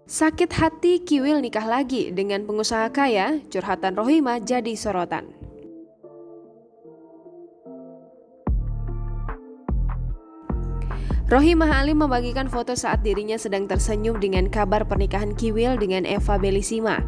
Sakit hati Kiwil nikah lagi dengan pengusaha kaya, curhatan Rohimah jadi sorotan. Rohimah Ali membagikan foto saat dirinya sedang tersenyum dengan kabar pernikahan Kiwil dengan Eva Bellissima.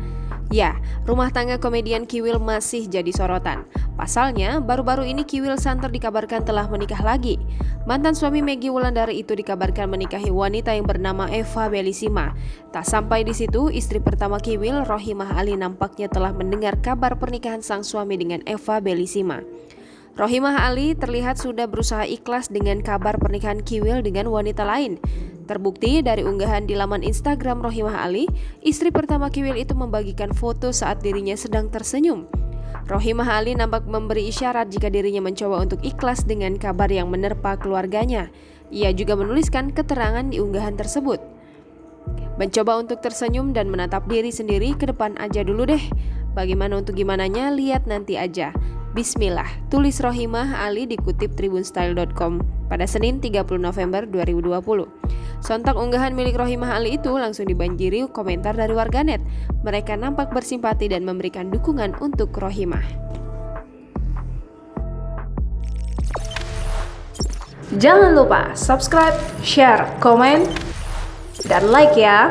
Ya, rumah tangga komedian Kiwil masih jadi sorotan. Pasalnya, baru-baru ini Kiwil Santer dikabarkan telah menikah lagi. Mantan suami Maggie Wulandari itu dikabarkan menikahi wanita yang bernama Eva Bellissima. Tak sampai di situ, istri pertama Kiwil, Rohimah Ali, nampaknya telah mendengar kabar pernikahan sang suami dengan Eva Bellissima. Rohimah Ali terlihat sudah berusaha ikhlas dengan kabar pernikahan Kiwil dengan wanita lain. Terbukti dari unggahan di laman Instagram Rohimah Ali, istri pertama Kiwil itu membagikan foto saat dirinya sedang tersenyum. Rohimah Ali nampak memberi isyarat jika dirinya mencoba untuk ikhlas dengan kabar yang menerpa keluarganya. Ia juga menuliskan keterangan di unggahan tersebut. Mencoba untuk tersenyum dan menatap diri sendiri ke depan aja dulu deh. Bagaimana untuk gimananya, lihat nanti aja. Bismillah, tulis Rohimah Ali dikutip tribunstyle.com pada Senin 30 November 2020. Sontak unggahan milik Rohimah Ali itu langsung dibanjiri komentar dari warganet. Mereka nampak bersimpati dan memberikan dukungan untuk Rohimah. Jangan lupa subscribe, share, komen, dan like ya.